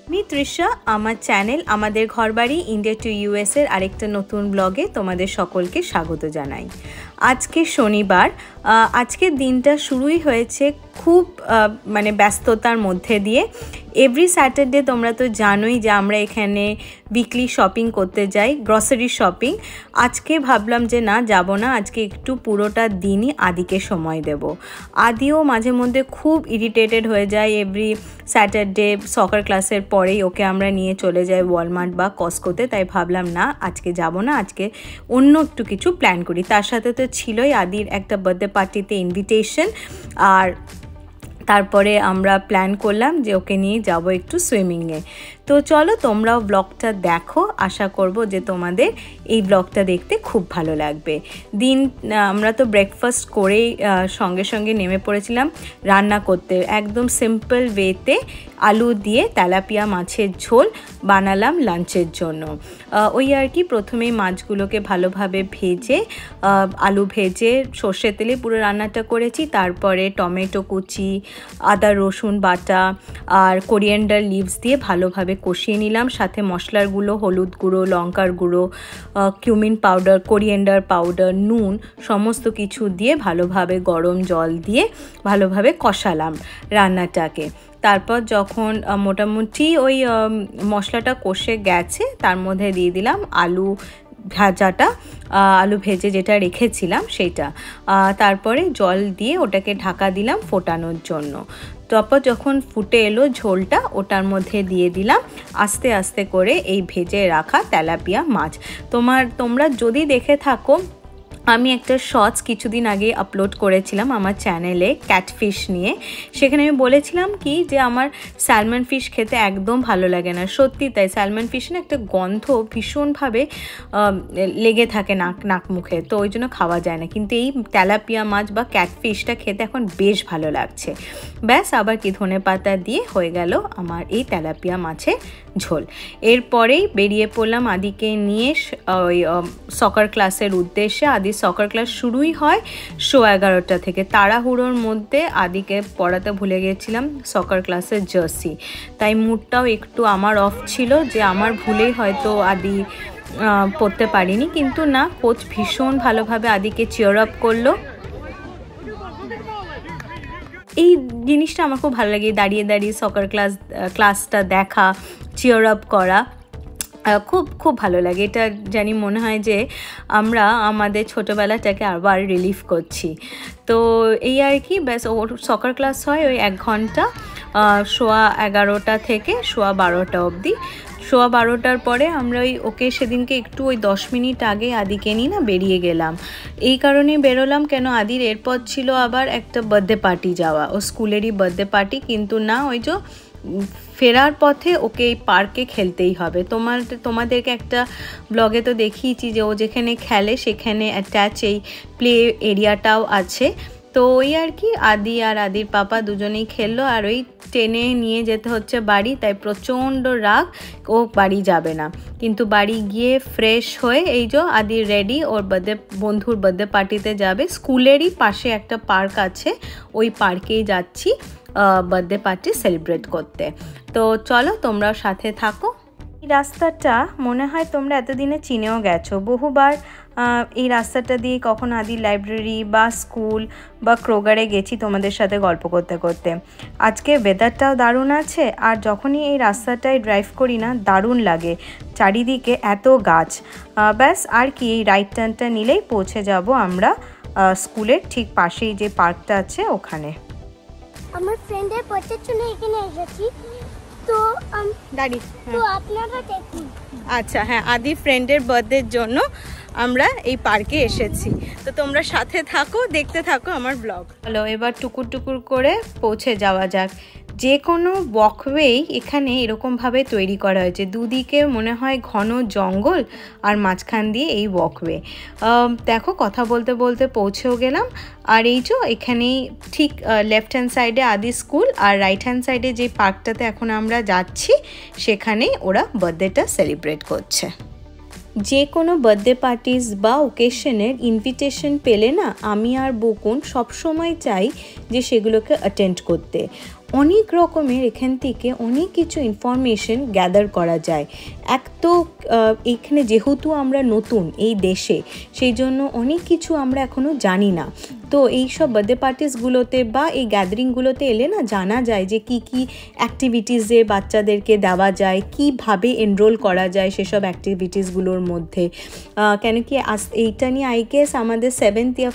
আমি তৃষা, আমার চ্যানেল আমাদের ঘরবাড়ি ইন্ডিয়া টু ইউএস এর আরেকটা নতুন ব্লগে তোমাদের সকলকে স্বাগত জানাই। আজকে শনিবার, আজকের দিনটা শুরুই হয়েছে খুব ব্যস্ততার মধ্যে দিয়ে। এভরি স্যাটারডে তোমরা তো জানোই যে আমরা এখানে উইকলি শপিং করতে যাই, গ্রসারি শপিং। আজকে ভাবলাম যে না, যাব না, আজকে একটু পুরোটা দিনই আদিকে সময় দেব। আদিও মাঝে মধ্যে খুব ইরিটেটেড হয়ে যায়। এভরি স্যাটারডে সকার ক্লাসের পরেই ওকে আমরা নিয়ে চলে যাই ওয়ালমার্ট বা কস্কোতে। তাই ভাবলাম না, আজকে যাব না, আজকে অন্য একটু কিছু প্ল্যান করি। তার সাথে তো ছিলই আদির একটা বার্থডে পার্টিতে ইনভিটেশন, আর তারপরে আমরা প্ল্যান করলাম যে ওকে নিয়ে যাব একটু সুইমিংয়ে। তো চলো তোমরাও ব্লগটা দেখো, আশা করব যে তোমাদের এই ব্লগটা দেখতে খুব ভালো লাগবে। আমরা তো ব্রেকফাস্ট করেই সঙ্গে সঙ্গে নেমে পড়েছিলাম রান্না করতে। একদম সিম্পল ওয়েতে আলু দিয়ে তেলাপিয়া মাছের ঝোল বানালাম লাঞ্চের জন্য। ওই আর কি, প্রথমেই মাছগুলোকে ভালোভাবে ভেজে, আলু ভেজে সর্ষের তেলে পুরো রান্নাটা করেছি। তারপরে টমেটো কুচি, আদা রসুন বাটা আর কোরিয়ান্ডার লিভস দিয়ে ভালোভাবে কষিয়ে নিলাম। সাথে মশলার গুঁড়ো, হলুদ গুঁড়ো, লঙ্কার গুঁড়ো, কিউমিন পাউডার, কোরিয়ান্ডার পাউডার, নুন সমস্ত কিছু দিয়ে ভালোভাবে গরম জল দিয়ে ভালোভাবে কষালাম রান্নাটাকে। তারপর যখন মোটামুটি ওই মশলাটা কষে গেছে, তার মধ্যে দিয়ে দিলাম আলু ভাজাটা, আলু ভেজে যেটা রেখেছিলাম সেটা। তারপরে জল দিয়ে ওটাকে ঢাকা দিলাম ফোটানোর জন্য। তারপর যখন ফুটে এলো ঝোলটা, ওটার মধ্যে দিয়ে দিলাম আস্তে আস্তে করে এই ভেজে রাখা তেলাপিয়া মাছ। তোমরা যদি দেখে থাকো, আমি একটা শর্টস কিছুদিন আগে আপলোড করেছিলাম আমার চ্যানেলে ক্যাটফিশ নিয়ে। সেখানে আমি বলেছিলাম কি যে আমার স্যালমন ফিশ খেতে একদম ভালো লাগে না। সত্যি তাই, স্যালমন ফিশ না একটা গন্ধ ভীষণভাবে লেগে থাকে নাক মুখে, তো ওই জন্য খাওয়া যায় না। কিন্তু এই তেলাপিয়া মাছ বা ক্যাটফিশটা খেতে এখন বেশ ভালো লাগছে। ব্যাস, আবার কি ধনেপাতা দিয়ে হয়ে গেল আমার এই তেলাপিয়া মাছের ঝোল। এরপরেই বেরিয়ে পড়লাম আদিকে নিয়ে ওই সকার ক্লাসের উদ্দেশ্যে। আদি সকার ক্লাস শুরুই হয় 11:30 থেকে। তাড়াহুড়োর মধ্যে আদিকে পড়াতে ভুলে গেছিলাম সকার ক্লাসের জার্সি, তাই মুডটাও একটু আমার অফ ছিল যে আমার ভুলেই হয়তো আদি পড়তে পারিনি। কিন্তু না, কোচ ভীষণ ভালোভাবে আদিকে চিয়ার আপ করলো। এই জিনিসটা আমার খুব ভালো লাগে, দাঁড়িয়ে দাঁড়িয়ে সকার ক্লাসটা দেখা, চিয়ার আপ করা খুব খুব ভালো লাগে। এটা জানি মনে হয় যে আমরা আমাদের ছোটোবেলাটাকে আবার রিলিভ করছি। তো এই আর কি, ব্যাস ওর সকার ক্লাস হয় ওই 1 ঘন্টা, 11:15 থেকে 12:15 অবধি। 12:15 পরে আমরা ওকে সেদিনকে একটু ওই 10 মিনিট আগে আদিকে নিয়ে না বেরিয়ে গেলাম। এই কারণেই বেরোলাম কেন, আদির এরপর ছিল আবার একটা বার্থডে পার্টি যাওয়া, ও স্কুলেরই বার্থডে পার্টি। কিন্তু না, ওই যে ফেরার পথে ওকে এই পার্কে খেলতেই হবে। তোমাদেরকে একটা ব্লগে তো দেখিয়েছি যে ও যেখানে খেলে সেখানে অ্যাটাচ এই প্লে এরিয়াটাও আছে। তো ওই আর কি, আদি আর আদির পাপা দুজনেই খেললো, আর ওই টেনে নিয়ে যেতে হচ্ছে বাড়ি। তাই প্রচণ্ড রাগ, ও বাড়ি যাবে না। কিন্তু বাড়ি গিয়ে ফ্রেশ হয়ে এই যে আদি রেডি, ওর বন্ধুর বার্থডে পার্টিতে যাবে। স্কুলেরই পাশে একটা পার্ক আছে, ওই পার্কেই যাচ্ছি বার্থডে পার্টি সেলিব্রেট করতে। তো চলো তোমরাও সাথে থাকো। এই রাস্তাটা মনে হয় তোমরা এতদিনে চিনেও গেছো, বহুবার এই রাস্তাটা দিয়ে কখন আদি লাইব্রেরি বা স্কুল বা ক্রোগারে গেছি তোমাদের সাথে গল্প করতে করতে। আজকে ওয়েদারটাও দারুণ আছে, আর যখনই এই রাস্তাটায় ড্রাইভ করি না, দারুণ লাগে, চারিদিকে এত গাছ। ব্যাস আর কি, এই রাইট টার্নটা নিলেই পৌঁছে যাব আমরা স্কুলের ঠিক পাশেই যে পার্কটা আছে ওখানে। আমার ফ্রেন্ডের বার্থডের জন্য এখানে এসেছি, তো দাঁড়ি তো আপনারা দেখুন। আচ্ছা হ্যাঁ, আদি ফ্রেন্ডের বার্থডের জন্য আমরা এই পার্কে এসেছি। তো তোমরা সাথে থাকো, দেখতে থাকো আমার ব্লগ। চলো এবার টুকুর টুকুর করে পৌঁছে যাওয়া যাক। যে কোনো ওয়াকওয়েই এখানে এরকমভাবে তৈরি করা হয়েছে, দুদিকে মনে হয় ঘন জঙ্গল আর মাঝখান দিয়ে এই ওয়াকওয়ে। দেখো কথা বলতে বলতে পৌঁছেও গেলাম। আর এই যে এখানেই ঠিক লেফট হ্যান্ড সাইডে আদি স্কুল, আর রাইট হ্যান্ড সাইডে যে পার্কটাতে এখন আমরা যাচ্ছি সেখানেই ওরা বার্থডেটা সেলিব্রেট করছে। যে কোনো বার্থডে পার্টিস বা ওকেশনের ইনভিটেশন পেলে না, আমি আর বকুন সবসময় চাই যে সেগুলোকে অ্যাটেন্ড করতে। অনেক রকমের এখান থেকে অনেক কিছু ইনফরমেশন গ্যাদার করা যায়। এক তো এখানে যেহেতু আমরা নতুন এই দেশে, সেই জন্য অনেক কিছু আমরা এখনও জানি না। তো এই সব বার্থডে পার্টিসগুলোতে বা এই গ্যাদারিংগুলোতে এলে না জানা যায় যে কি কি অ্যাক্টিভিটিসে বাচ্চাদেরকে দেওয়া যায়, কিভাবে এনরোল করা যায় সেসব অ্যাক্টিভিটিসগুলোর মধ্যে। কেন কি এইটা নিয়ে আই গেস আমাদের 7th या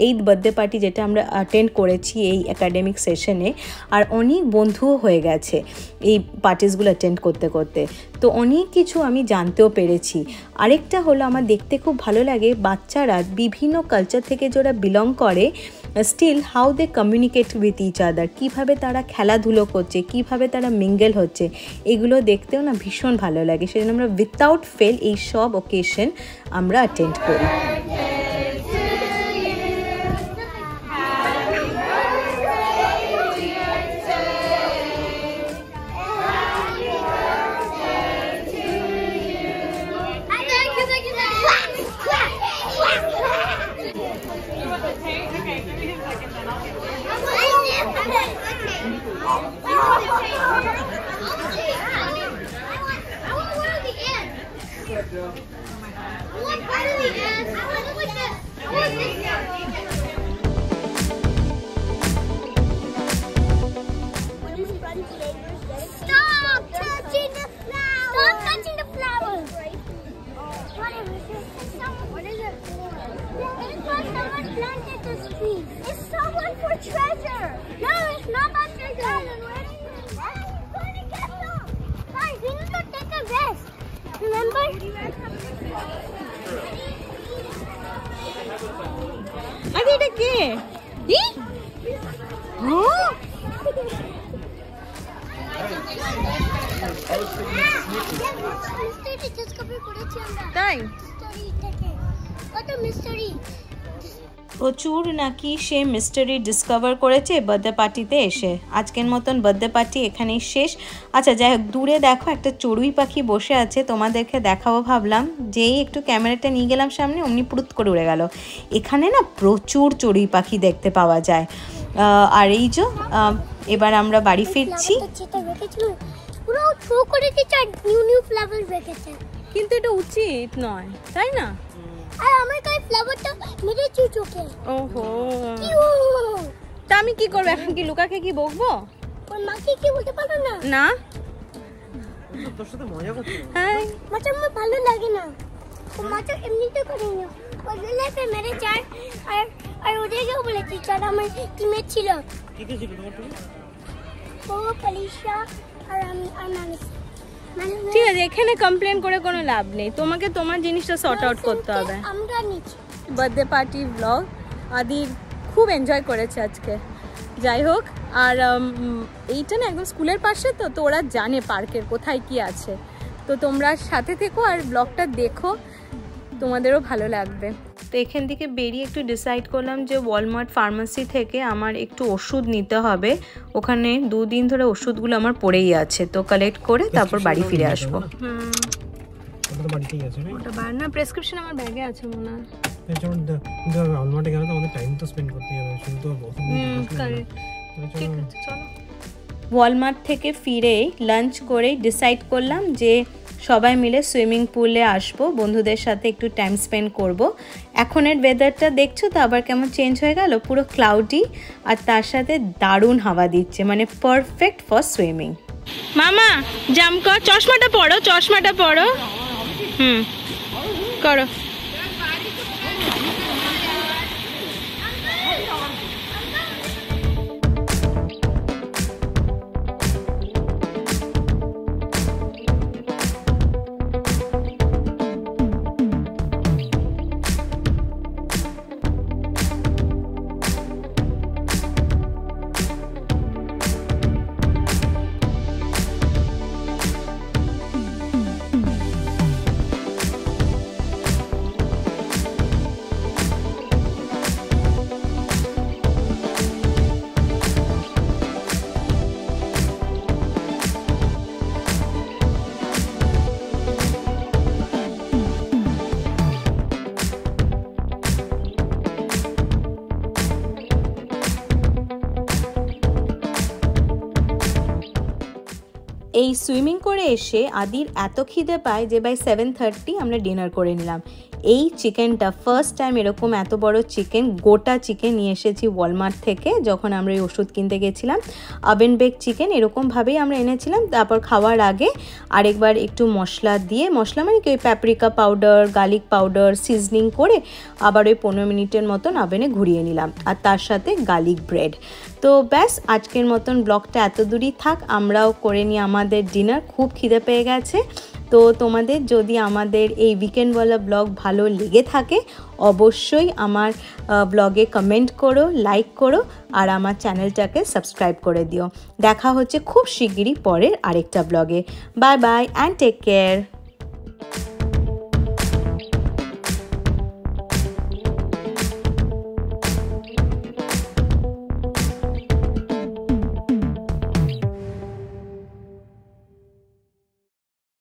8th বার্থডে পার্টি যেটা আমরা অ্যাটেন্ড করেছি এই একাডেমিক সেশনে, আর অনেক বন্ধুও হয়ে গেছে এই পার্টিসগুলো অ্যাটেন্ড করতে করতে। তো অনেক কিছু আমি জানতেও পেরেছি। আরেকটা হলো আমার দেখতে খুব ভালো লাগে বাচ্চারা বিভিন্ন কালচার থেকে যারা বিলং করে, still how they communicate with each other, কীভাবে তারা খেলাধুলো করছে, কীভাবে তারা মিঙ্গেল হচ্ছে, এগুলো দেখতেও না ভীষণ ভালো লাগে। সেজন্য আমরা উইথাউট ফেল এই সব ওকেশন আমরা অ্যাটেন্ড করি। It's someone for treasure. No, it's not about treasure. I'm going to get some. Guys, we need to take a rest. Remember? আরে এটা কে? তাই প্রচুর নাকি সে মিস্টারি ডিসকভার করেছে বার্থডে পার্টিতে এসে। আজকের মতন বার্থডে পার্টি এখানেই শেষ। আচ্ছা যাই হোক, দূরে দেখো একটা চড়ুই পাখি বসে আছে, তোমাদেরকে দেখাবো ভাবলাম। যেই একটু ক্যামেরাটা নিয়ে গেলাম সামনে, অমনি পুরুত করে উড়ে গেল। এখানে না প্রচুর চড়ুই পাখি দেখতে পাওয়া যায়। আর এই যে এবার আমরা বাড়ি ফিরছি। কিন্তু এটা উচিত নয়, তাই না? আর আমার গায়ে ফ্লাওয়ারটা মেরেছে চোখে। ওহো, তা আমি কি করব এখন? কি লুকাকে কি বকবো? ওর মাকে কি বলতে পারো না? না, তোর সাথে মজা করতে। হ্যাঁ, মাছ আমার ভালো লাগে না। ও মাছ এমনিতে করে না, ওই লেপে মেরে চার। আর ওদেরকেও বলেছি যারা আমার টিমে ছিল। কি কি ছিল তোমার টিমে? ও পালিশা আর আমি আর নানি। ঠিক আছে, এখানে কমপ্লেন করে কোনো লাভ নেই। তোমাকে তোমার জিনিসটা সর্ট আউট করতে হবে। আমরা নিচ্ছি বার্থডে পার্টি ব্লগ আদি খুব এনজয় করেছে আজকে। যাই হোক, আর এইটা না একদম স্কুলের পাশে, তো ওরা জানে পার্কের কোথায় কি আছে। তো তোমরা সাথে থেকো আর ব্লগটা দেখো, তোমাদেরও ভালো লাগবে। তো এখান থেকে বেরিয়ে একটু ডিসাইড করলাম যে ওয়ালমার্ট ফার্মাসি থেকে আমার একটু ওষুধ নিতে হবে। ওখানে 2 দিন ধরে ওষুধগুলো আমার পড়েই আছে, তো কালেক্ট করে তারপর বাড়ি ফিরে আসবো। ওটা বাড়িতেই আছে না? ওটা না, প্রেসক্রিপশন আমার ব্যাগে আছে মনে হয়। চলো, কিন্তু ওয়ালমার্টে গেলে তো আমাদের টাইম তো স্পেন্ড করতে হবে, শুধু ওষুধ ঠিক আছে, চলো। ওয়ালমার্ট থেকে ফিরে লাঞ্চ করে ডিসাইড করলাম যে সবাই মিলে সুইমিং পুলে আসবো, বন্ধুদের সাথে একটু টাইম স্পেন্ড করব। এখনের ওয়েদারটা দেখছো তো আবার কেমন চেঞ্জ হয়ে গেল, পুরো ক্লাউডি, আর তার সাথে দারুণ হাওয়া দিচ্ছে, মানে পারফেক্ট ফর সুইমিং। মামা জাম্প কর, চশমাটা পরো, চশমাটা পরো। করো। এই সুইমিং করে এসে আদির এত খিদে পায় যে বাই 7:30 আমরা ডিনার করে নিলাম। এই চিকেনটা ফার্স্ট টাইম এরকম এত বড় চিকেন, গোটা চিকেন নিয়ে এসেছি ওয়ালমার্ট থেকে যখন আমরা এই ওষুধ কিনতে গেছিলাম। ওভেন বেক চিকেন এরকমভাবেই আমরা এনেছিলাম। তারপর খাওয়ার আগে আরেকবার একটু মশলা দিয়ে, মশলা মানে কি ওই প্যাপরিকা পাউডার, গার্লিক পাউডার সিজনিং করে আবার ওই 15 মিনিটের মতন ওভেনে ঘুরিয়ে নিলাম, আর তার সাথে গার্লিক ব্রেড। তো ব্যাস আজকের মতন ব্লগটা এত দূরই থাক, আমরাও করে নিই আমাদের ডিনার। খুব খিদে পেয়ে গেছে। তো তোমাদের যদি আমাদের এই উইকেন্ডওয়ালা ব্লগ ভালো লেগে থাকে অবশ্যই আমার ব্লগে কমেন্ট করো, লাইক করো, আর আমার চ্যানেলটাকে সাবস্ক্রাইব করে দিও। দেখা হচ্ছে খুব শিগগিরই পরের আরেকটা ব্লগে। Bye bye and take care.